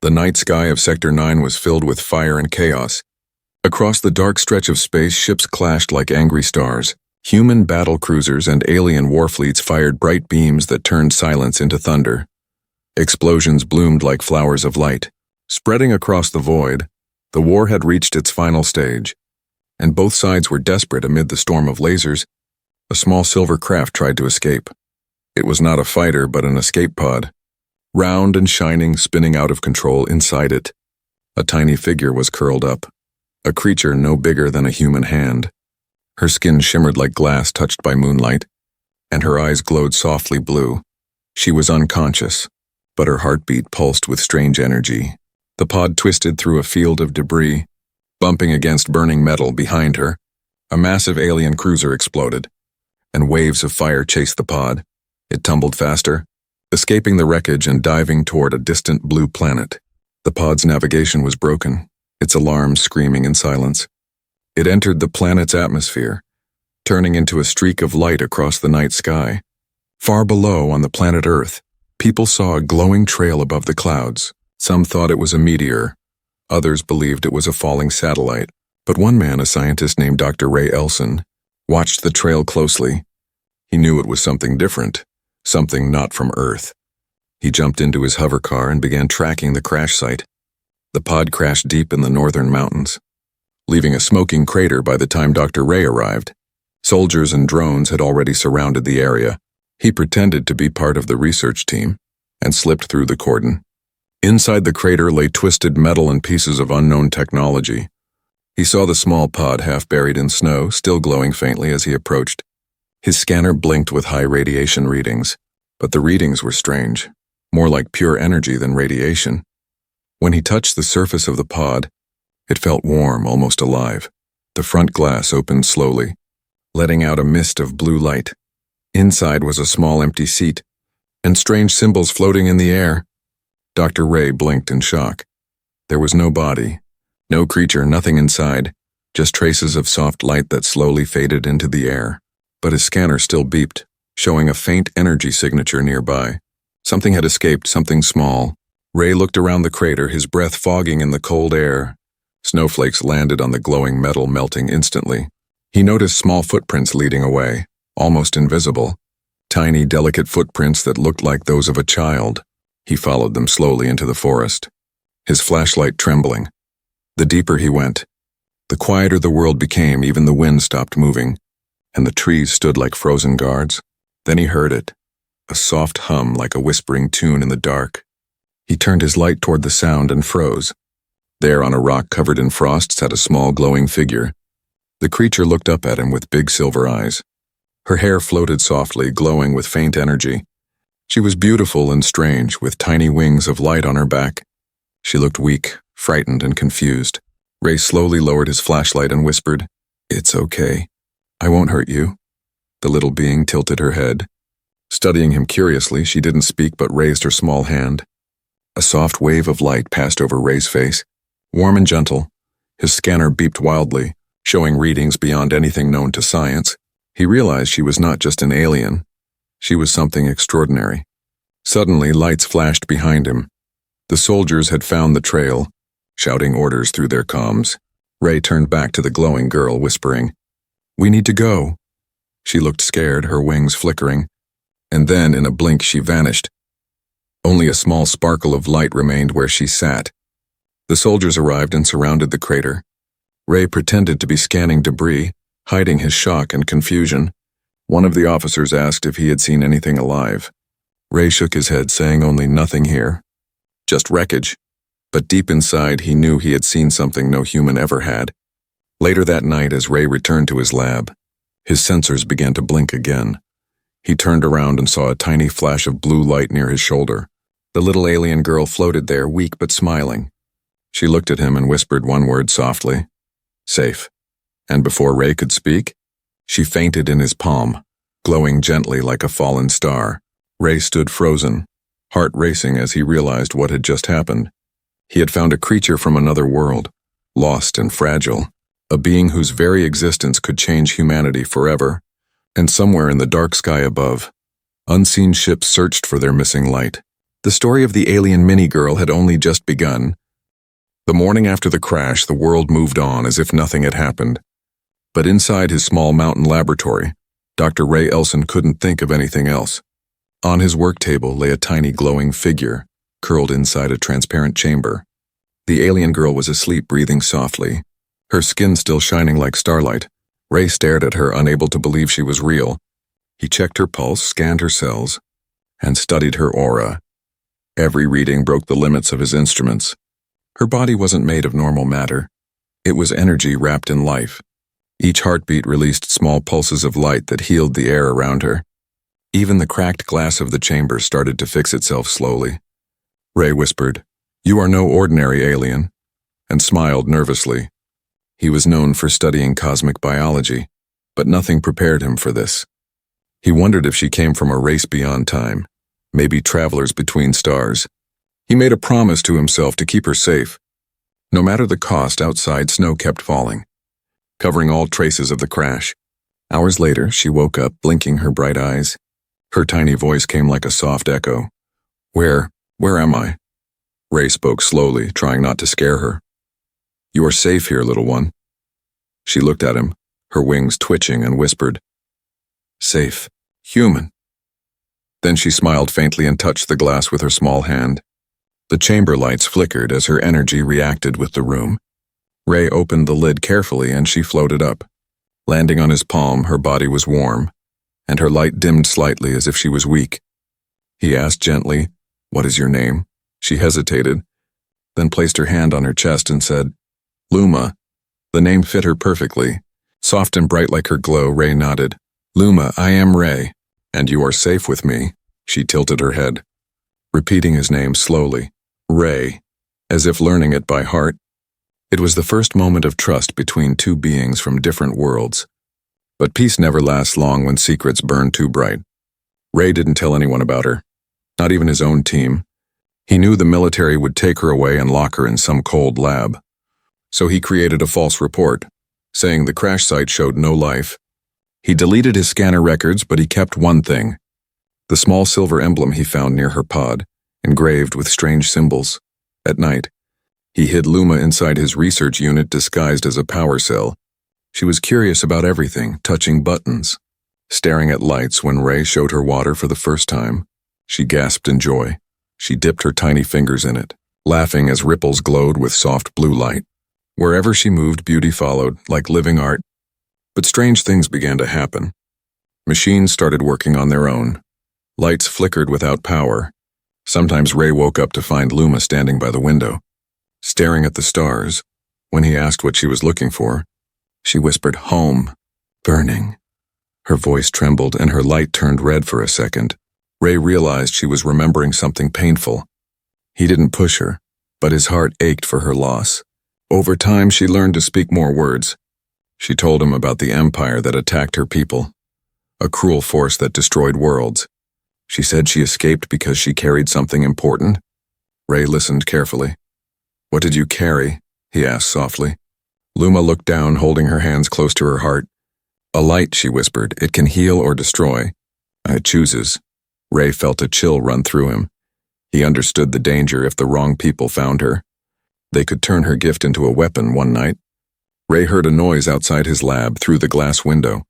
The night sky of Sector 9 was filled with fire and chaos. Across the dark stretch of space, ships clashed like angry stars. Human battle cruisers and alien warfleets fired bright beams that turned silence into thunder. Explosions bloomed like flowers of light. Spreading across the void, the war had reached its final stage, and both sides were desperate amid the storm of lasers. A small silver craft tried to escape. It was not a fighter, but an escape pod. Round and shining, spinning out of control inside it. A tiny figure was curled up, a creature no bigger than a human hand. Her skin shimmered like glass touched by moonlight, and her eyes glowed softly blue. She was unconscious, but her heartbeat pulsed with strange energy. The pod twisted through a field of debris, bumping against burning metal behind her. A massive alien cruiser exploded, and waves of fire chased the pod. It tumbled faster, escaping the wreckage and diving toward a distant blue planet. The pod's navigation was broken, its alarms screaming in silence. It entered the planet's atmosphere, turning into a streak of light across the night sky. Far below, on the planet Earth, people saw a glowing trail above the clouds. Some thought it was a meteor. Others believed it was a falling satellite. But one man, a scientist named Dr. Ray Elson, watched the trail closely. He knew it was something different, something not from Earth. He jumped into his hover car and began tracking the crash site. The pod crashed deep in the northern mountains, leaving a smoking crater by the time Dr. Ray arrived. Soldiers and drones had already surrounded the area. He pretended to be part of the research team and slipped through the cordon. Inside the crater lay twisted metal and pieces of unknown technology. He saw the small pod half buried in snow, still glowing faintly as he approached. His scanner blinked with high radiation readings, but the readings were strange, more like pure energy than radiation. When he touched the surface of the pod, it felt warm, almost alive. The front glass opened slowly, letting out a mist of blue light. Inside was a small empty seat, and strange symbols floating in the air. Dr. Ray blinked in shock. There was no body, no creature, nothing inside, just traces of soft light that slowly faded into the air. But his scanner still beeped, showing a faint energy signature nearby. Something had escaped, something small. Ray looked around the crater, his breath fogging in the cold air. Snowflakes landed on the glowing metal, melting instantly. He noticed small footprints leading away, almost invisible. Tiny, delicate footprints that looked like those of a child. He followed them slowly into the forest, his flashlight trembling. The deeper he went, the quieter the world became. Even the wind stopped moving, and the trees stood like frozen guards. Then he heard it, a soft hum like a whispering tune in the dark. He turned his light toward the sound and froze. There, on a rock covered in frost, sat a small glowing figure. The creature looked up at him with big silver eyes. Her hair floated softly, glowing with faint energy. She was beautiful and strange, with tiny wings of light on her back. She looked weak, frightened, and confused. Ray slowly lowered his flashlight and whispered, "It's okay. I won't hurt you." The little being tilted her head. Studying him curiously, she didn't speak but raised her small hand. A soft wave of light passed over Ray's face, warm and gentle. His scanner beeped wildly, showing readings beyond anything known to science. He realized she was not just an alien. She was something extraordinary. Suddenly, lights flashed behind him. The soldiers had found the trail, shouting orders through their comms. Ray turned back to the glowing girl, whispering, "We need to go." She looked scared, her wings flickering, and then, in a blink, she vanished. Only a small sparkle of light remained where she sat. The soldiers arrived and surrounded the crater. Ray pretended to be scanning debris, hiding his shock and confusion. One of the officers asked if he had seen anything alive. Ray shook his head, saying only nothing here. Just wreckage. But deep inside, he knew he had seen something no human ever had. Later that night, as Ray returned to his lab, his sensors began to blink again. He turned around and saw a tiny flash of blue light near his shoulder. The little alien girl floated there, weak but smiling. She looked at him and whispered one word softly, "Safe." And before Ray could speak, she fainted in his palm, glowing gently like a fallen star. Ray stood frozen, heart racing as he realized what had just happened. He had found a creature from another world, lost and fragile, a being whose very existence could change humanity forever. And somewhere in the dark sky above, unseen ships searched for their missing light. The story of the alien mini-girl had only just begun. The morning after the crash, the world moved on as if nothing had happened. But inside his small mountain laboratory, Dr. Ray Elson couldn't think of anything else. On his work table lay a tiny glowing figure, curled inside a transparent chamber. The alien girl was asleep, breathing softly, her skin still shining like starlight. Ray stared at her, unable to believe she was real. He checked her pulse, scanned her cells, and studied her aura. Every reading broke the limits of his instruments. Her body wasn't made of normal matter. It was energy wrapped in life. Each heartbeat released small pulses of light that healed the air around her. Even the cracked glass of the chamber started to fix itself slowly. Ray whispered, "You are no ordinary alien," and smiled nervously. He was known for studying cosmic biology, but nothing prepared him for this. He wondered if she came from a race beyond time, maybe travelers between stars. He made a promise to himself to keep her safe. No matter the cost, outside snow kept falling, covering all traces of the crash. Hours later, she woke up, blinking her bright eyes. Her tiny voice came like a soft echo. Where am I?" Ray spoke slowly, trying not to scare her. "You are safe here, little one." She looked at him, her wings twitching, and whispered, "Safe. Human." Then she smiled faintly and touched the glass with her small hand. The chamber lights flickered as her energy reacted with the room. Ray opened the lid carefully and she floated up. Landing on his palm, her body was warm, and her light dimmed slightly as if she was weak. He asked gently, "What is your name?" She hesitated, then placed her hand on her chest and said, "Luma." The name fit her perfectly. Soft and bright like her glow, Ray nodded. "Luma, I am Ray, and you are safe with me." She tilted her head, repeating his name slowly. Ray, as if learning it by heart. It was the first moment of trust between two beings from different worlds. But peace never lasts long when secrets burn too bright. Ray didn't tell anyone about her, not even his own team. He knew the military would take her away and lock her in some cold lab. So he created a false report, saying the crash site showed no life. He deleted his scanner records, but he kept one thing: the small silver emblem he found near her pod, engraved with strange symbols. At night, he hid Luma inside his research unit disguised as a power cell. She was curious about everything, touching buttons, staring at lights. When Ray showed her water for the first time, she gasped in joy. She dipped her tiny fingers in it, laughing as ripples glowed with soft blue light. Wherever she moved, beauty followed, like living art. But strange things began to happen. Machines started working on their own. Lights flickered without power. Sometimes Ray woke up to find Luma standing by the window, staring at the stars. When he asked what she was looking for, she whispered, "Home, burning." Her voice trembled and her light turned red for a second. Ray realized she was remembering something painful. He didn't push her, but his heart ached for her loss. Over time, she learned to speak more words. She told him about the empire that attacked her people, a cruel force that destroyed worlds. She said she escaped because she carried something important. Ray listened carefully. "What did you carry?" he asked softly. Luma looked down, holding her hands close to her heart. "A light," she whispered. "It can heal or destroy. It chooses." Ray felt a chill run through him. He understood the danger if the wrong people found her. They could turn her gift into a weapon one night. Ray heard a noise outside his lab through the glass window.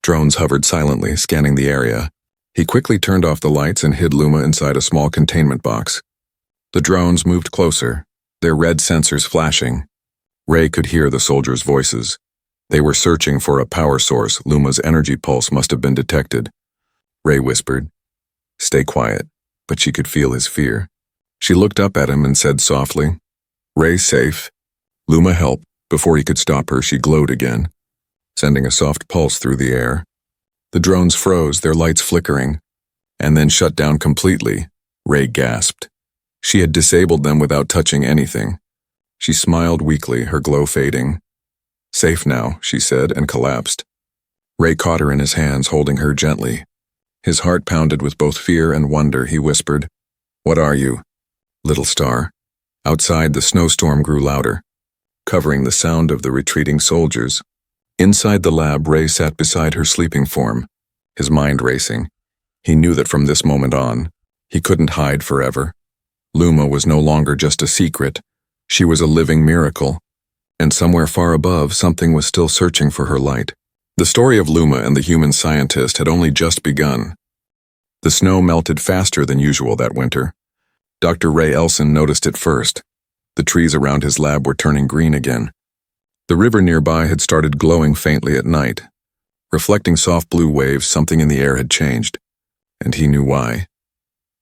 Drones hovered silently, scanning the area. He quickly turned off the lights and hid Luma inside a small containment box. The drones moved closer, their red sensors flashing. Ray could hear the soldiers' voices. They were searching for a power source. Luma's energy pulse must have been detected. Ray whispered, "Stay quiet," but she could feel his fear. She looked up at him and said softly, "Ray safe." Luma helped. Before he could stop her, she glowed again, sending a soft pulse through the air. The drones froze, their lights flickering, and then shut down completely. Ray gasped. She had disabled them without touching anything. She smiled weakly, her glow fading. "Safe now," she said, and collapsed. Ray caught her in his hands, holding her gently. His heart pounded with both fear and wonder. He whispered, "What are you, little star?" Outside, the snowstorm grew louder, covering the sound of the retreating soldiers. Inside the lab, Ray sat beside her sleeping form, his mind racing. He knew that from this moment on, He couldn't hide forever. Luma was no longer just a secret. She was a living miracle. And somewhere far above, something was still searching for her light. The story of Luma and the human scientist had only just begun. The snow melted faster than usual that winter. Dr. Ray Elson noticed it first. The trees around his lab were turning green again. The river nearby had started glowing faintly at night. Reflecting soft blue waves, something in the air had changed. And he knew why.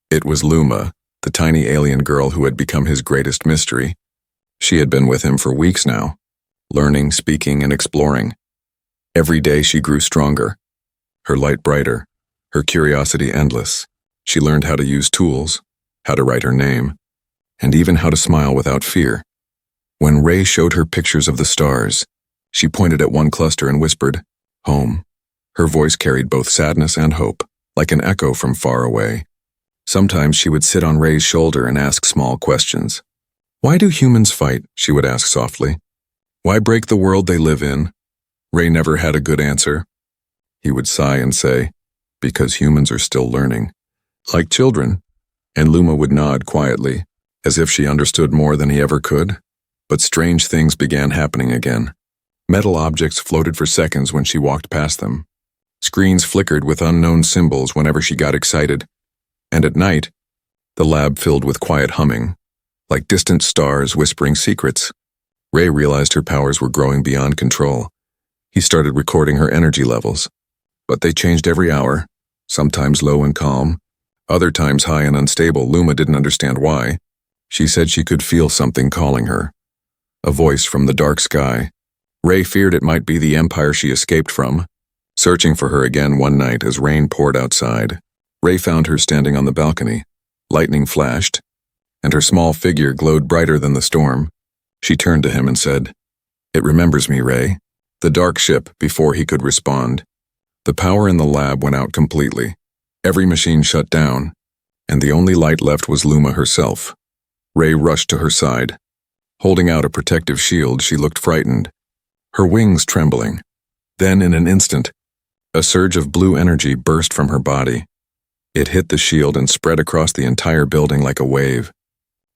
It was Luma, the tiny alien girl who had become his greatest mystery. She had been with him for weeks now, learning, speaking, and exploring. Every day she grew stronger, her light brighter, her curiosity endless. She learned how to use tools, how to write her name, and even how to smile without fear. When Ray showed her pictures of the stars, she pointed at one cluster and whispered, "Home." Her voice carried both sadness and hope, like an echo from far away. Sometimes she would sit on Ray's shoulder and ask small questions. "Why do humans fight?" she would ask softly. "Why break the world they live in?" Ray never had a good answer. He would sigh and say, "Because humans are still learning. Like children." And Luma would nod quietly, as if she understood more than he ever could. But strange things began happening again. Metal objects floated for seconds when she walked past them. Screens flickered with unknown symbols whenever she got excited. And at night, the lab filled with quiet humming, like distant stars whispering secrets. Ray realized her powers were growing beyond control. He started recording her energy levels. But they changed every hour, sometimes low and calm, other times high and unstable. Luma didn't understand why. She said she could feel something calling her. A voice from the dark sky. Ray feared it might be the empire she escaped from. Searching for her again one night as rain poured outside, Ray found her standing on the balcony. Lightning flashed, and her small figure glowed brighter than the storm. She turned to him and said, "It remembers me, Ray." The dark ship, before he could respond. The power in the lab went out completely. Every machine shut down, and the only light left was Luma herself. Ray rushed to her side. Holding out a protective shield, she looked frightened, her wings trembling. Then, in an instant, a surge of blue energy burst from her body. It hit the shield and spread across the entire building like a wave.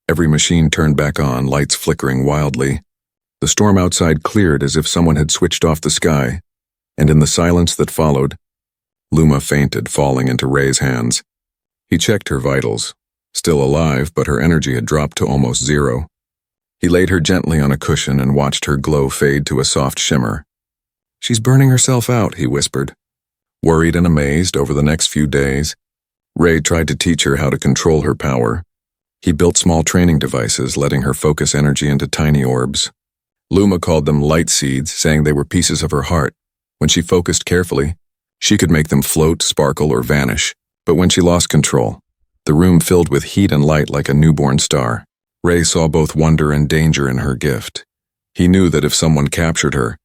Every machine turned back on, lights flickering wildly. The storm outside cleared as if someone had switched off the sky, and in the silence that followed, Luma fainted, falling into Ray's hands. He checked her vitals, still alive, but her energy had dropped to almost zero. He laid her gently on a cushion and watched her glow fade to a soft shimmer. "She's burning herself out," he whispered. Worried and amazed over the next few days, Ray tried to teach her how to control her power. He built small training devices, letting her focus energy into tiny orbs. Luma called them light seeds, saying they were pieces of her heart. When she focused carefully, she could make them float, sparkle, or vanish. But when she lost control, the room filled with heat and light like a newborn star. Ray saw both wonder and danger in her gift. He knew that if someone captured her,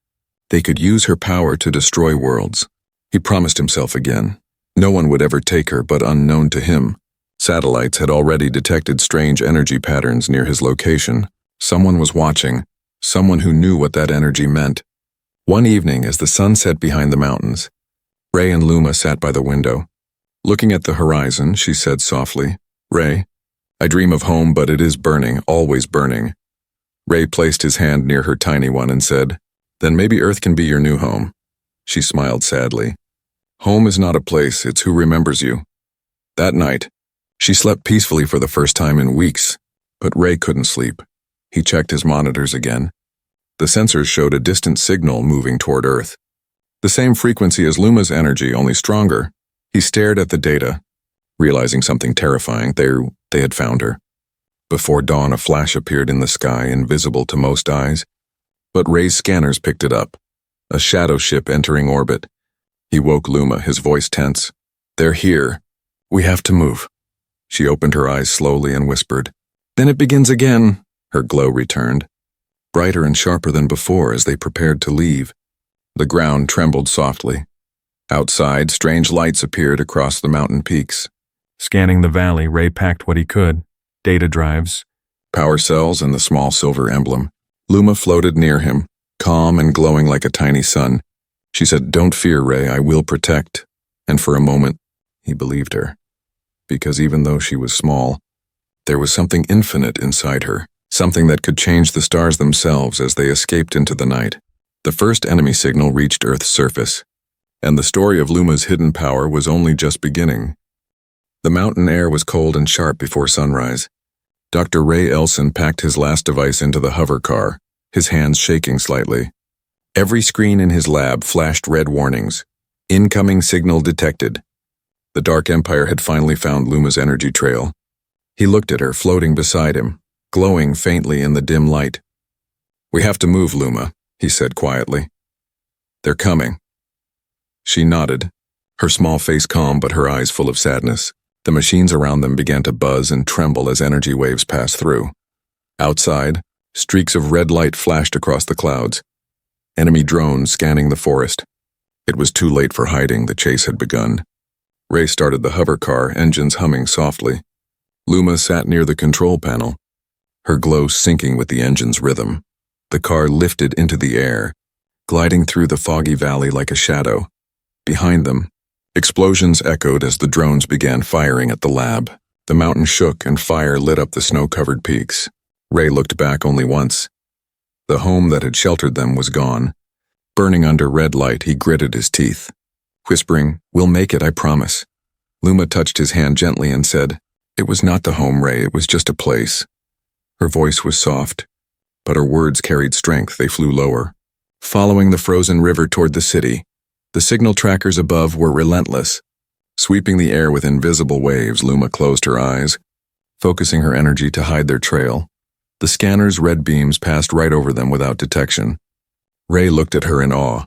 they could use her power to destroy worlds. He promised himself again. No one would ever take her, but unknown to him, satellites had already detected strange energy patterns near his location. Someone was watching. Someone who knew what that energy meant. One evening, as the sun set behind the mountains, Ray and Luma sat by the window. Looking at the horizon, she said softly, "Ray, I dream of home, but it is burning, always burning." Ray placed his hand near her tiny one and said, "Then maybe Earth can be your new home." She smiled sadly. "Home is not a place, it's who remembers you." That night, she slept peacefully for the first time in weeks, but Ray couldn't sleep. He checked his monitors again. The sensors showed a distant signal moving toward Earth. The same frequency as Luma's energy, only stronger. He stared at the data, realizing something terrifying. They had found her. Before dawn, a flash appeared in the sky, invisible to most eyes. But Ray's scanners picked it up. A shadow ship entering orbit. He woke Luma, his voice tense. "They're here. We have to move." She opened her eyes slowly and whispered, "Then it begins again." Her glow returned, brighter and sharper than before as they prepared to leave. The ground trembled softly. Outside, strange lights appeared across the mountain peaks. Scanning the valley, Ray packed what he could. Data drives, power cells, and the small silver emblem. Luma floated near him, calm and glowing like a tiny sun. She said, "Don't fear, Ray, I will protect." And for a moment, he believed her. because even though she was small, there was something infinite inside her, something that could change the stars themselves as they escaped into the night. The first enemy signal reached Earth's surface, and the story of Luma's hidden power was only just beginning. The mountain air was cold and sharp before sunrise. Dr. Ray Elson packed his last device into the hover car, his hands shaking slightly. Every screen in his lab flashed red warnings. Incoming signal detected. The Dark Empire had finally found Luma's energy trail. He looked at her, floating beside him, glowing faintly in the dim light. "We have to move, Luma," he said quietly. "They're coming." She nodded, her small face calm but her eyes full of sadness. The machines around them began to buzz and tremble as energy waves passed through. Outside, streaks of red light flashed across the clouds. Enemy drones scanning the forest. It was too late for hiding, the chase had begun. Ray started the hover car, engines humming softly. Luma sat near the control panel, her glow syncing with the engine's rhythm. The car lifted into the air, gliding through the foggy valley like a shadow. Behind them, explosions echoed as the drones began firing at the lab. The mountain shook and fire lit up the snow-covered peaks. Ray looked back only once. The home that had sheltered them was gone. Burning under red light, he gritted his teeth, whispering, "We'll make it, I promise." Luma touched his hand gently and said, "It was not the home, Ray, it was just a place." Her voice was soft, but her words carried strength. They flew lower. Following the frozen river toward the city, the signal trackers above were relentless. Sweeping the air with invisible waves, Luma closed her eyes, focusing her energy to hide their trail. The scanner's red beams passed right over them without detection. Ray looked at her in awe.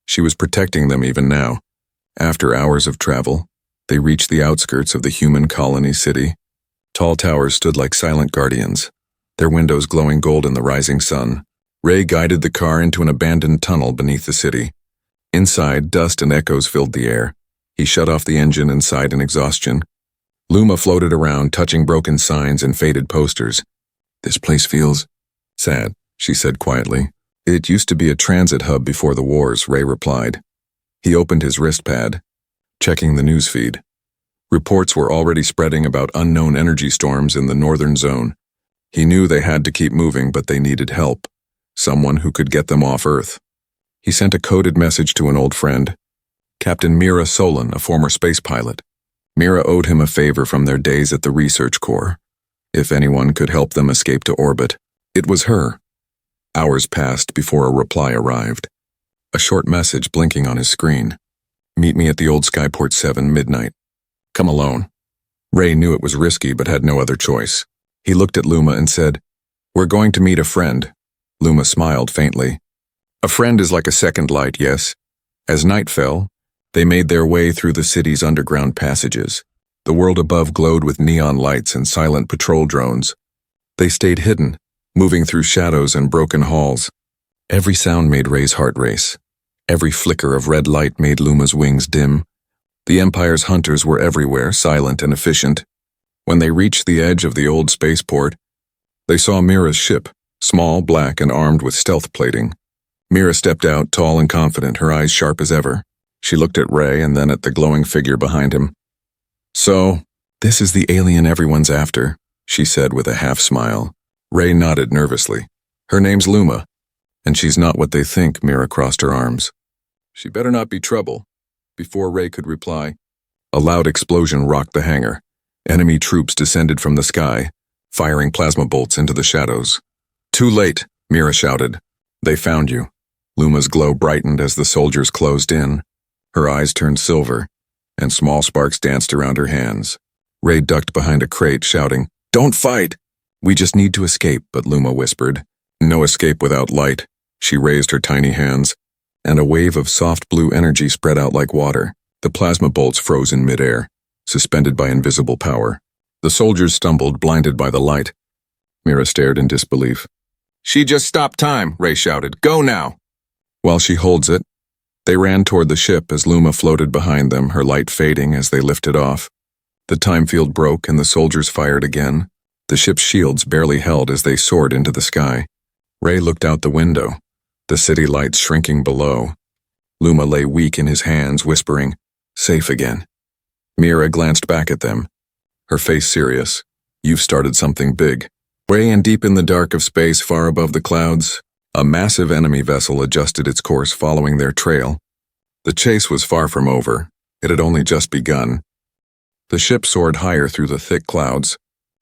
She was protecting them even now. After hours of travel, they reached the outskirts of the human colony city. Tall towers stood like silent guardians, their windows glowing gold in the rising sun. Ray guided the car into an abandoned tunnel beneath the city. Inside, dust and echoes filled the air. He shut off the engine and sighed in exhaustion. Luma floated around, touching broken signs and faded posters. "This place feels sad," she said quietly. "It used to be a transit hub before the wars," Ray replied. He opened his wrist pad, checking the newsfeed. Reports were already spreading about unknown energy storms in the northern zone. He knew they had to keep moving, but they needed help. Someone who could get them off Earth. He sent a coded message to an old friend, Captain Mira Solon, a former space pilot. Mira owed him a favor from their days at the research corps. If anyone could help them escape to orbit, it was her. Hours passed before a reply arrived. A short message blinking on his screen. "Meet me at the old Skyport 7 midnight. Come alone." Ray knew it was risky but had no other choice. He looked at Luma and said, "We're going to meet a friend." Luma smiled faintly. "A friend is like a second light, yes." As night fell, they made their way through the city's underground passages. The world above glowed with neon lights and silent patrol drones. They stayed hidden, moving through shadows and broken halls. Every sound made Ray's heart race. Every flicker of red light made Luma's wings dim. The Empire's hunters were everywhere, silent and efficient. When they reached the edge of the old spaceport, they saw Mira's ship, small, black, and armed with stealth plating. Mira stepped out, tall and confident, her eyes sharp as ever. She looked at Ray and then at the glowing figure behind him. "So, this is the alien everyone's after," she said with a half-smile. Ray nodded nervously. "Her name's Luma, and she's not what they think." Mira crossed her arms. "She better not be trouble." Before Ray could reply, a loud explosion rocked the hangar. Enemy troops descended from the sky, firing plasma bolts into the shadows. "Too late," Mira shouted. "They found you." Luma's glow brightened as the soldiers closed in. Her eyes turned silver, and small sparks danced around her hands. Ray ducked behind a crate, shouting, "Don't fight! We just need to escape," but Luma whispered, "No escape without light." She raised her tiny hands, and a wave of soft blue energy spread out like water. The plasma bolts froze in midair, suspended by invisible power. The soldiers stumbled, blinded by the light. Mira stared in disbelief. "She just stopped time," Ray shouted. "Go now!" While she holds it, they ran toward the ship as Luma floated behind them, her light fading as they lifted off. The time field broke and the soldiers fired again. The ship's shields barely held as they soared into the sky. Ray looked out the window, the city lights shrinking below. Luma lay weak in his hands, whispering, "Safe again." Mira glanced back at them, her face serious. "You've started something big." Way and deep in the dark of space far above the clouds, a massive enemy vessel adjusted its course following their trail. The chase was far from over. It had only just begun. The ship soared higher through the thick clouds,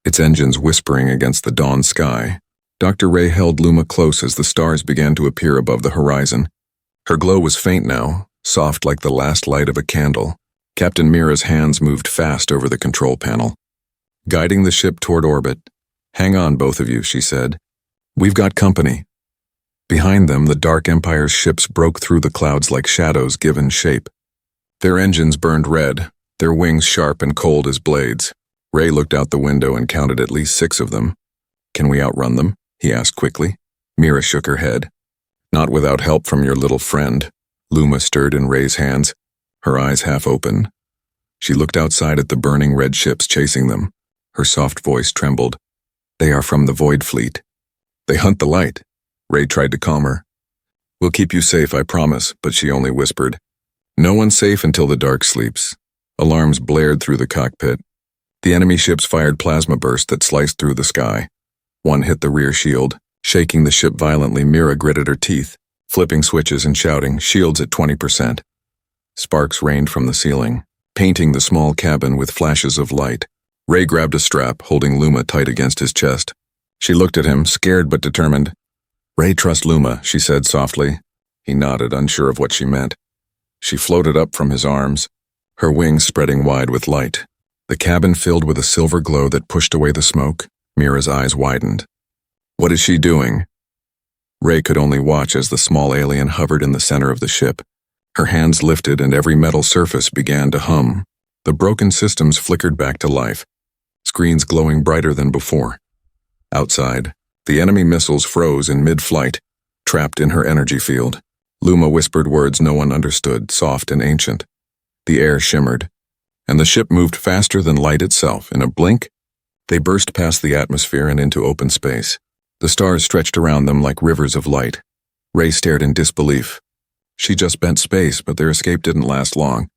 its engines whispering against the dawn sky. Dr. Ray held Luma close as the stars began to appear above the horizon. Her glow was faint now, soft like the last light of a candle. Captain Mira's hands moved fast over the control panel, guiding the ship toward orbit. "Hang on, both of you," she said. "We've got company." Behind them, the Dark Empire's ships broke through the clouds like shadows given shape. Their engines burned red, their wings sharp and cold as blades. Ray looked out the window and counted at least 6 of them. "Can we outrun them?" he asked quickly. Mira shook her head. "Not without help from your little friend." Luma stirred in Ray's hands, her eyes half open. She looked outside at the burning red ships chasing them. Her soft voice trembled. "They are from the Void Fleet. They hunt the light." Ray tried to calm her. "We'll keep you safe, I promise," but she only whispered. "No one's safe until the dark sleeps." Alarms blared through the cockpit. The enemy ships fired plasma bursts that sliced through the sky. One hit the rear shield, shaking the ship violently. Mira gritted her teeth, flipping switches and shouting, "Shields at 20%. Sparks rained from the ceiling, painting the small cabin with flashes of light. Ray grabbed a strap, holding Luma tight against his chest. She looked at him, scared but determined. "Ray, trust Luma," she said softly. He nodded, unsure of what she meant. She floated up from his arms, her wings spreading wide with light. The cabin filled with a silver glow that pushed away the smoke. Mira's eyes widened. "What is she doing?" Ray could only watch as the small alien hovered in the center of the ship. Her hands lifted and every metal surface began to hum. The broken systems flickered back to life, screens glowing brighter than before. Outside, the enemy missiles froze in mid-flight, trapped in her energy field. Luma whispered words no one understood, soft and ancient. The air shimmered, and the ship moved faster than light itself. In a blink, they burst past the atmosphere and into open space. The stars stretched around them like rivers of light. Ray stared in disbelief. She just bent space, but their escape didn't last long.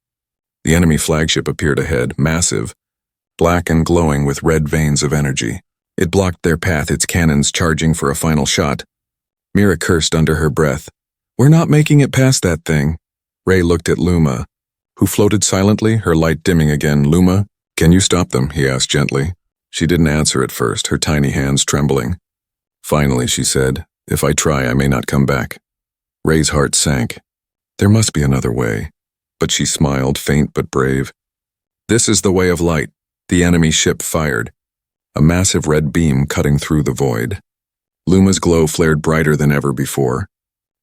The enemy flagship appeared ahead, massive, black and glowing with red veins of energy. It blocked their path, its cannons charging for a final shot. Mira cursed under her breath. "We're not making it past that thing." Ray looked at Luma, who floated silently, her light dimming again. "Luma, can you stop them?" he asked gently. She didn't answer at first, her tiny hands trembling. Finally, she said, "If I try, I may not come back." Ray's heart sank. There must be another way. But she smiled, faint but brave. "This is the way of light." The enemy ship fired, a massive red beam cutting through the void. Luma's glow flared brighter than ever before.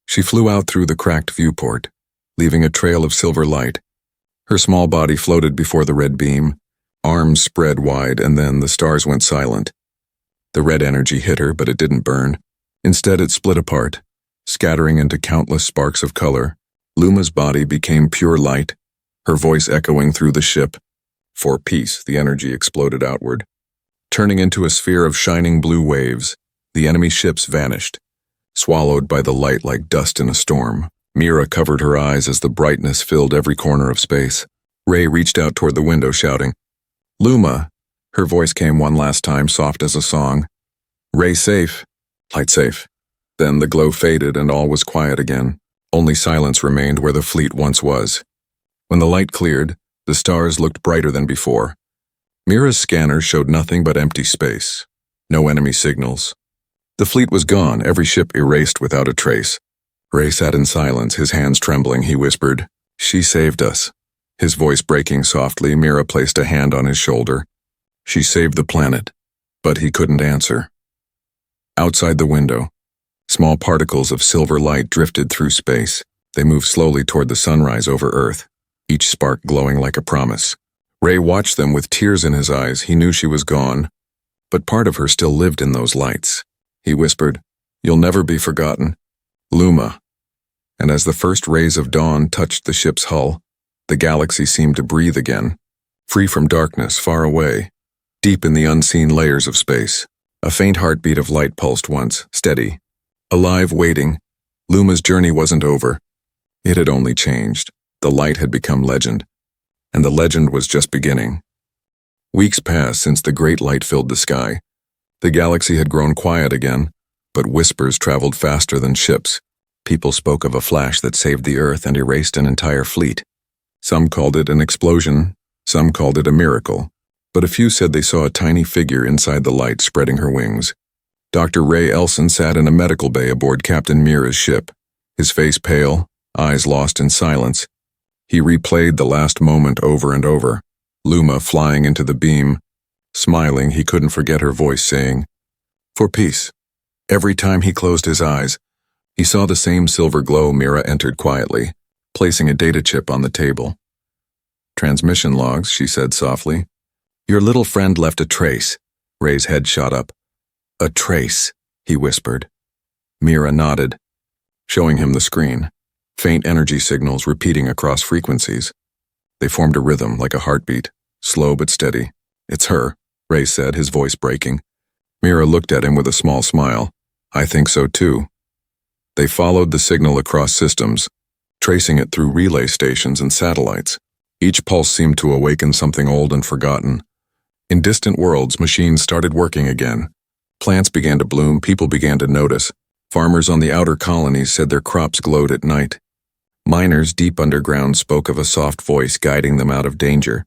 She flew out through the cracked viewport, leaving a trail of silver light. Her small body floated before the red beam, arms spread wide, and then the stars went silent. The red energy hit her, but it didn't burn. Instead, it split apart, scattering into countless sparks of color. Luma's body became pure light, her voice echoing through the ship. For peace, the energy exploded outward. Turning into a sphere of shining blue waves, the enemy ships vanished, swallowed by the light like dust in a storm. Mira covered her eyes as the brightness filled every corner of space. Ray reached out toward the window, shouting, "Luma!" Her voice came one last time, soft as a song. "Ray safe. Light safe." Then the glow faded and all was quiet again. Only silence remained where the fleet once was. When the light cleared, the stars looked brighter than before. Mira's scanners showed nothing but empty space. No enemy signals. The fleet was gone, every ship erased without a trace. Ray sat in silence, his hands trembling. He whispered, "She saved us." His voice breaking softly, Mira placed a hand on his shoulder. "She saved the planet." But he couldn't answer. Outside the window, small particles of silver light drifted through space. They moved slowly toward the sunrise over Earth, each spark glowing like a promise. Ray watched them with tears in his eyes. He knew she was gone, but part of her still lived in those lights. He whispered, "You'll never be forgotten, Luma." And as the first rays of dawn touched the ship's hull, the galaxy seemed to breathe again, free from darkness, far away, deep in the unseen layers of space. A faint heartbeat of light pulsed once, steady, alive, waiting. Luma's journey wasn't over. It had only changed. The light had become legend, and the legend was just beginning. Weeks passed since the great light filled the sky. The galaxy had grown quiet again, but whispers traveled faster than ships. People spoke of a flash that saved the Earth and erased an entire fleet. Some called it an explosion, some called it a miracle, but a few said they saw a tiny figure inside the light spreading her wings. Dr. Ray Elson sat in a medical bay aboard Captain Mira's ship, his face pale, eyes lost in silence. He replayed the last moment over and over, Luma flying into the beam. Smiling, he couldn't forget her voice saying, "For peace." Every time he closed his eyes, he saw the same silver glow. Mira entered quietly, placing a data chip on the table. "Transmission logs," she said softly. "Your little friend left a trace." Ray's head shot up. "A trace," he whispered. Mira nodded, showing him the screen. Faint energy signals repeating across frequencies. They formed a rhythm like a heartbeat, slow but steady. "It's her," Ray said, his voice breaking. Mira looked at him with a small smile. "I think so too." They followed the signal across systems, tracing it through relay stations and satellites. Each pulse seemed to awaken something old and forgotten. In distant worlds, machines started working again. Plants began to bloom, people began to notice. Farmers on the outer colonies said their crops glowed at night. Miners deep underground spoke of a soft voice guiding them out of danger.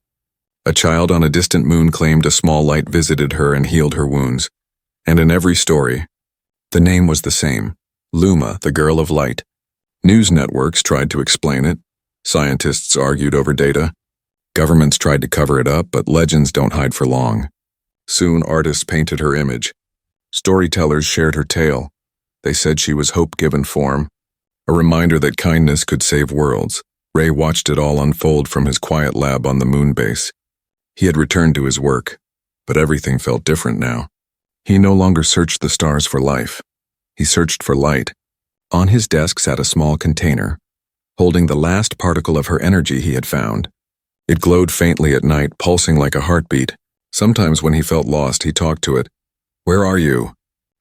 A child on a distant moon claimed a small light visited her and healed her wounds. And in every story, the name was the same, Luma, the girl of light. News networks tried to explain it. Scientists argued over data. Governments tried to cover it up, but legends don't hide for long. Soon artists painted her image. Storytellers shared her tale. They said she was hope given form, a reminder that kindness could save worlds. Ray watched it all unfold from his quiet lab on the moon base. He had returned to his work, but everything felt different now. He no longer searched the stars for life. He searched for light. On his desk sat a small container, holding the last particle of her energy he had found. It glowed faintly at night, pulsing like a heartbeat. Sometimes when he felt lost, he talked to it. "Where are you,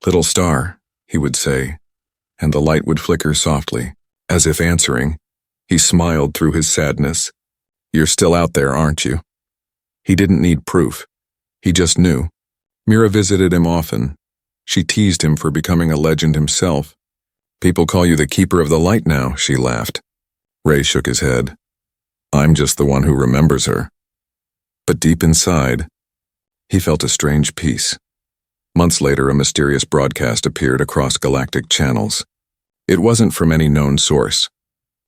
little star?" he would say, and the light would flicker softly, as if answering. He smiled through his sadness. "You're still out there, aren't you?" He didn't need proof. He just knew. Mira visited him often. She teased him for becoming a legend himself. "People call you the keeper of the light now," she laughed. Ray shook his head. "I'm just the one who remembers her." But deep inside, he felt a strange peace. Months later, a mysterious broadcast appeared across galactic channels. It wasn't from any known source.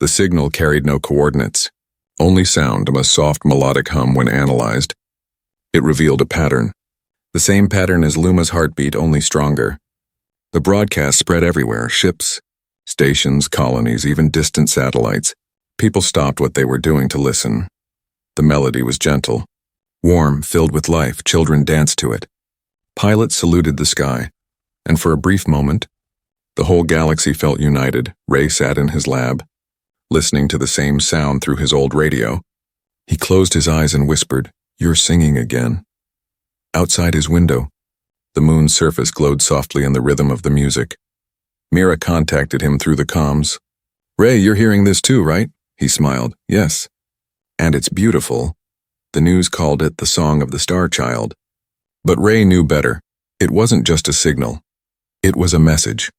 The signal carried no coordinates, only sound, a soft melodic hum when analyzed. It revealed a pattern. The same pattern as Luma's heartbeat, only stronger. The broadcast spread everywhere, ships, stations, colonies, even distant satellites. People stopped what they were doing to listen. The melody was gentle, warm, filled with life. Children danced to it. Pilots saluted the sky, and for a brief moment, the whole galaxy felt united. Ray sat in his lab, listening to the same sound through his old radio. He closed his eyes and whispered, "You're singing again." Outside his window, the moon's surface glowed softly in the rhythm of the music. Mira contacted him through the comms. "Ray, you're hearing this too, right?" He smiled. "Yes. And it's beautiful." The news called it the Song of the Star Child. But Ray knew better. It wasn't just a signal. It was a message.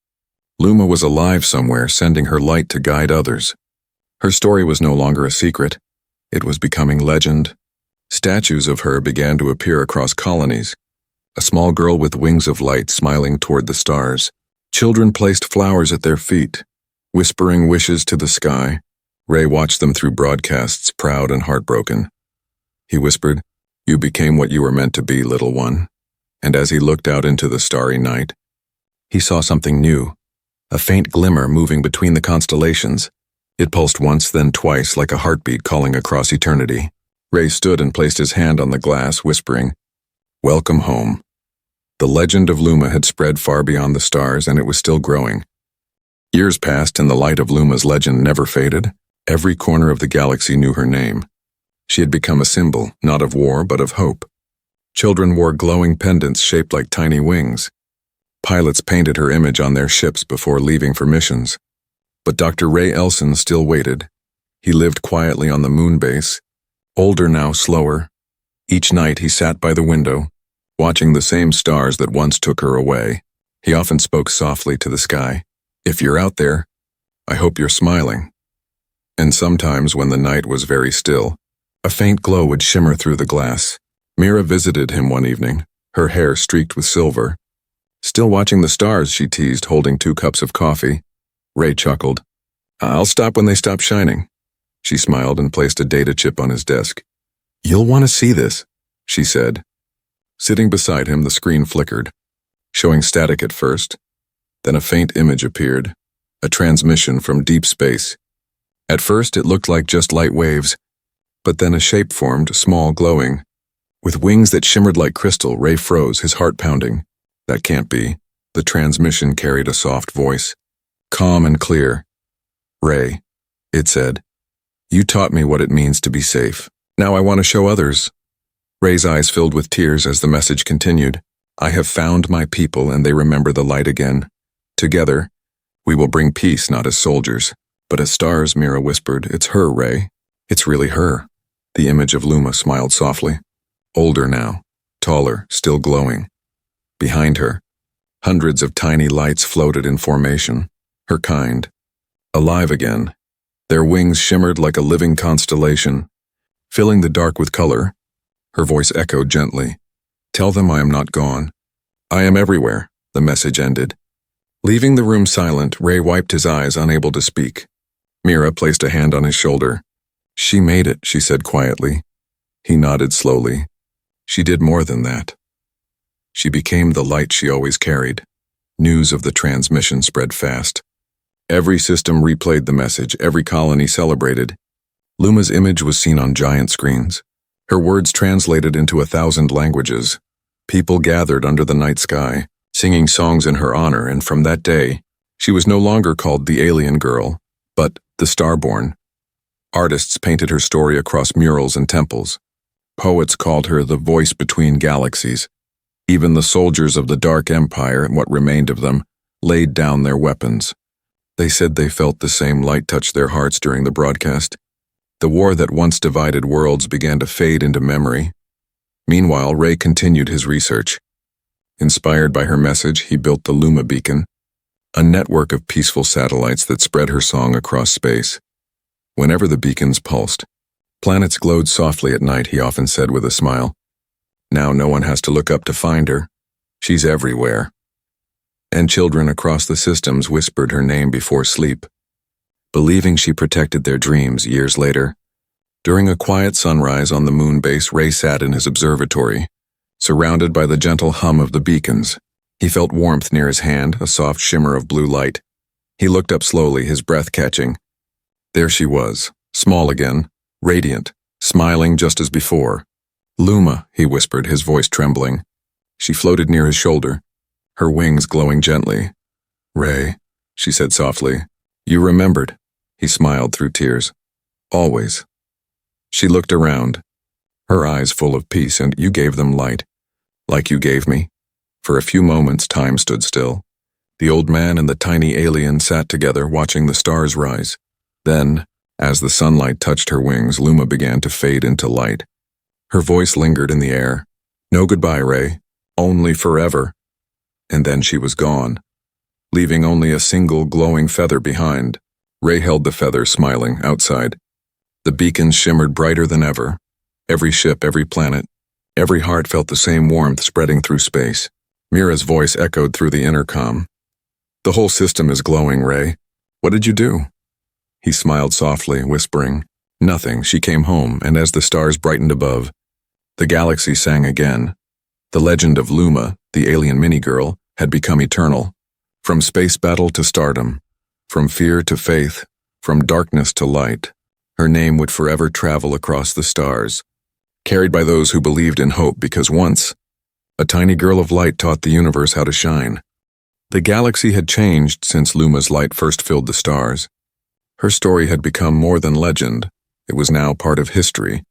Luma was alive somewhere, sending her light to guide others. Her story was no longer a secret. It was becoming legend. Statues of her began to appear across colonies. A small girl with wings of light smiling toward the stars. Children placed flowers at their feet, whispering wishes to the sky. Ray watched them through broadcasts, proud and heartbroken. He whispered, "You became what you were meant to be, little one." And as he looked out into the starry night, he saw something new, a faint glimmer moving between the constellations. It pulsed once, then twice, like a heartbeat calling across eternity. Ray stood and placed his hand on the glass, whispering, "Welcome home." The legend of Luma had spread far beyond the stars, and it was still growing. Years passed, and the light of Luma's legend never faded. Every corner of the galaxy knew her name. She had become a symbol, not of war, but of hope. Children wore glowing pendants shaped like tiny wings. Pilots painted her image on their ships before leaving for missions. But Dr. Ray Elson still waited. He lived quietly on the moon base, older now, slower, Each night he sat by the window, watching the same stars that once took her away. He often spoke softly to the sky. If you're out there, I hope you're smiling. And sometimes when the night was very still, a faint glow would shimmer through the glass. Mira visited him one evening, her hair streaked with silver. Still watching the stars, she teased, holding 2 cups of coffee. Ray chuckled. I'll stop when they stop shining. She smiled and placed a data chip on his desk. You'll want to see this, she said. Sitting beside him, the screen flickered, showing static at first. Then a faint image appeared, a transmission from deep space. At first it looked like just light waves, but then a shape formed, small, glowing. With wings that shimmered like crystal, Ray froze, his heart pounding. That can't be. The transmission carried a soft voice, calm and clear. Ray, it said, you taught me what it means to be safe. Now I want to show others. Ray's eyes filled with tears as the message continued. I have found my people and they remember the light again. Together, we will bring peace not as soldiers, but as stars, Mira whispered. It's her, Ray. It's really her. The image of Luma smiled softly. Older now, taller, still glowing. Behind her, hundreds of tiny lights floated in formation, her kind. Alive again. Their wings shimmered like a living constellation, filling the dark with color. Her voice echoed gently. Tell them I am not gone. I am everywhere, the message ended. Leaving the room silent, Ray wiped his eyes, unable to speak. Mira placed a hand on his shoulder. She made it, she said quietly. He nodded slowly. She did more than that. She became the light she always carried. News of the transmission spread fast. Every system replayed the message, every colony celebrated. Luma's image was seen on giant screens. Her words translated into 1,000 languages. People gathered under the night sky, singing songs in her honor, and from that day, she was no longer called the alien girl, but the Starborn. Artists painted her story across murals and temples. Poets called her the voice between galaxies. Even the soldiers of the Dark Empire, and what remained of them, laid down their weapons. They said they felt the same light touch their hearts during the broadcast. The war that once divided worlds began to fade into memory. Meanwhile, Ray continued his research. Inspired by her message, he built the Luma beacon, a network of peaceful satellites that spread her song across space. Whenever the beacons pulsed, planets glowed softly at night, he often said with a smile. Now no one has to look up to find her. She's everywhere. And children across the systems whispered her name before sleep, believing she protected their dreams years later. During a quiet sunrise on the moon base, Ray sat in his observatory, surrounded by the gentle hum of the beacons. He felt warmth near his hand, a soft shimmer of blue light. He looked up slowly, his breath catching. There she was, small again, radiant, smiling just as before. Luma, he whispered, his voice trembling. She floated near his shoulder, her wings glowing gently. Ray, she said softly. You remembered. He smiled through tears. Always. She looked around, her eyes full of peace, and you gave them light, like you gave me. For a few moments, time stood still. The old man and the tiny alien sat together, watching the stars rise. Then, as the sunlight touched her wings, Luma began to fade into light. Her voice lingered in the air. No goodbye, Ray. Only forever. And then she was gone, leaving only a single glowing feather behind. Ray held the feather, smiling, outside. The beacons shimmered brighter than ever. Every ship, every planet, every heart felt the same warmth spreading through space. Mira's voice echoed through the intercom. The whole system is glowing, Ray. What did you do? He smiled softly, whispering, Nothing. She came home, and as the stars brightened above, the galaxy sang again. The legend of Luma, the alien mini-girl, had become eternal. From space battle to stardom, from fear to faith, from darkness to light, her name would forever travel across the stars, carried by those who believed in hope, because once, a tiny girl of light taught the universe how to shine. The galaxy had changed since Luma's light first filled the stars. Her story had become more than legend. It was now part of history.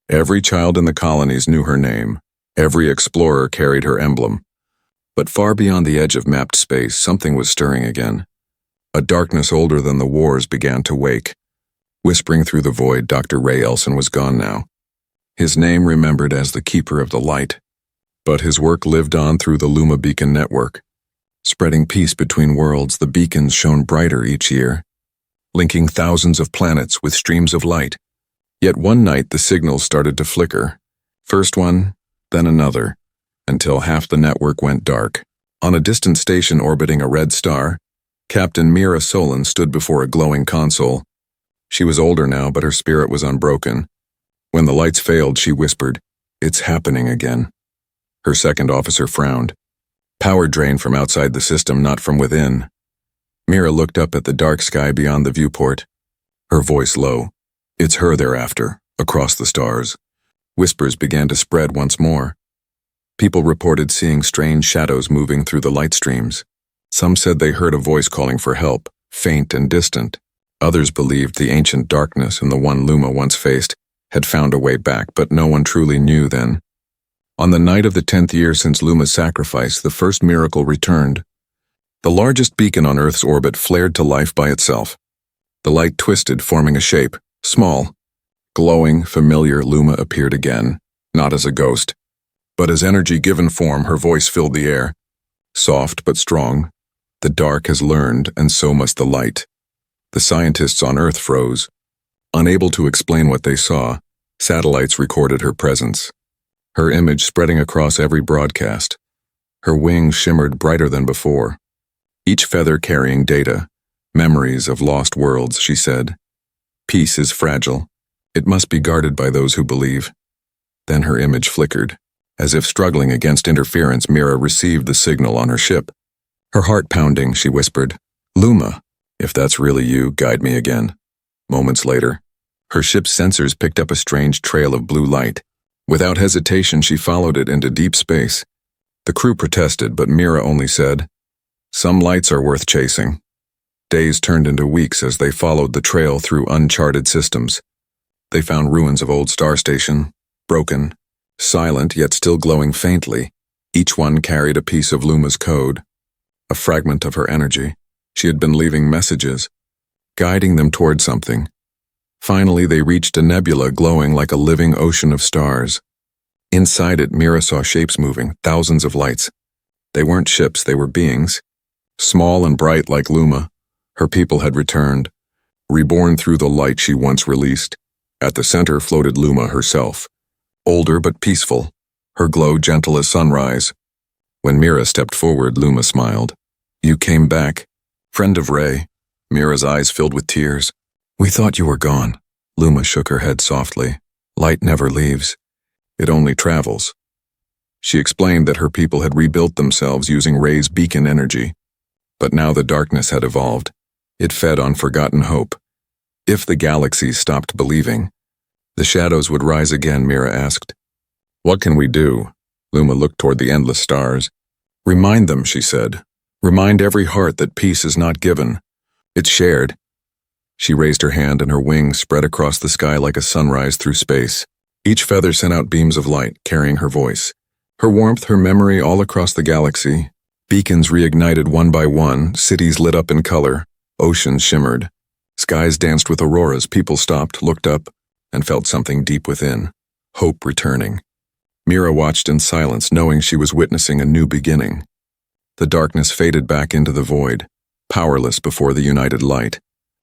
Every child in the colonies knew her name. Every explorer carried her emblem. But far beyond the edge of mapped space, something was stirring again. A darkness older than the wars began to wake. Whispering through the void, Dr. Ray Elson was gone now. his name remembered as the Keeper of the Light. But his work lived on through the Luma Beacon network. Spreading peace between worlds, the beacons shone brighter each year, linking thousands of planets with streams of light. Yet one night the signals started to flicker. First one, then another, until half the network went dark. On a distant station orbiting a red star, Captain Mira Solon stood before a glowing console. She was older now, but her spirit was unbroken. When the lights failed, she whispered, "It's happening again." Her second officer frowned. Power drained from outside the system, not from within. Mira looked up at the dark sky beyond the viewport, her voice low. "It's her they're after, across the stars." Whispers began to spread once more. People reported seeing strange shadows moving through the light streams. Some said they heard a voice calling for help, faint and distant. Others believed the ancient darkness and the one Luma once faced had found a way back, but no one truly knew then. On the night of the 10th year since Luma's sacrifice, the first miracle returned. The largest beacon on Earth's orbit flared to life by itself. The light twisted, forming a shape, small. Glowing, familiar, Luma appeared again, not as a ghost, but as energy given form. Her voice filled the air. Soft but strong. "The dark has learned, and so must the light." The scientists on Earth froze. Unable to explain what they saw, satellites recorded her presence. Her image spreading across every broadcast. Her wings shimmered brighter than before. Each feather carrying data, memories of lost worlds, she said. "Peace is fragile. It must be guarded by those who believe." Then her image flickered. As if struggling against interference, Mira received the signal on her ship. Her heart pounding, she whispered, "Luma, if that's really you, guide me again." Moments later, her ship's sensors picked up a strange trail of blue light. Without hesitation, she followed it into deep space. The crew protested, but Mira only said, "Some lights are worth chasing." Days turned into weeks as they followed the trail through uncharted systems. They found ruins of old star station, broken, silent yet still glowing faintly. Each one carried a piece of Luma's code, a fragment of her energy. She had been leaving messages, guiding them toward something. Finally, they reached a nebula glowing like a living ocean of stars. Inside it, Mira saw shapes moving, thousands of lights. They weren't ships, they were beings. Small and bright like Luma, her people had returned, reborn through the light she once released. At the center floated Luma herself, older but peaceful, her glow gentle as sunrise. When Mira stepped forward, Luma smiled. "You came back, friend of Ray." Mira's eyes filled with tears. "We thought you were gone." Luma shook her head softly. "Light never leaves. It only travels." She explained that her people had rebuilt themselves using Ray's beacon energy. But now the darkness had evolved. It fed on forgotten hope. If the galaxies stopped believing, the shadows would rise again, Mira asked. "What can we do?" Luma looked toward the endless stars. "Remind them," she said. "Remind every heart that peace is not given. It's shared." She raised her hand and her wings spread across the sky like a sunrise through space. Each feather sent out beams of light, carrying her voice. Her warmth, her memory all across the galaxy. Beacons reignited one by one, cities lit up in color, oceans shimmered. Skies danced with auroras, people stopped, looked up, and felt something deep within. Hope returning. Mira watched in silence, knowing she was witnessing a new beginning. The darkness faded back into the void, powerless before the united light.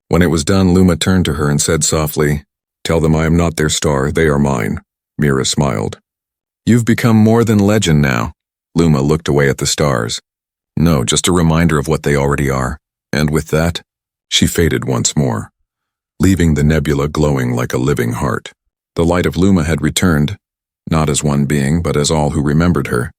When it was done, Luma turned to her and said softly, "Tell them I am not their star, they are mine." Mira smiled. "You've become more than legend now." Luma looked away at the stars. "No, just a reminder of what they already are." And with that, she faded once more, leaving the nebula glowing like a living heart. The light of Luma had returned, not as one being, but as all who remembered her.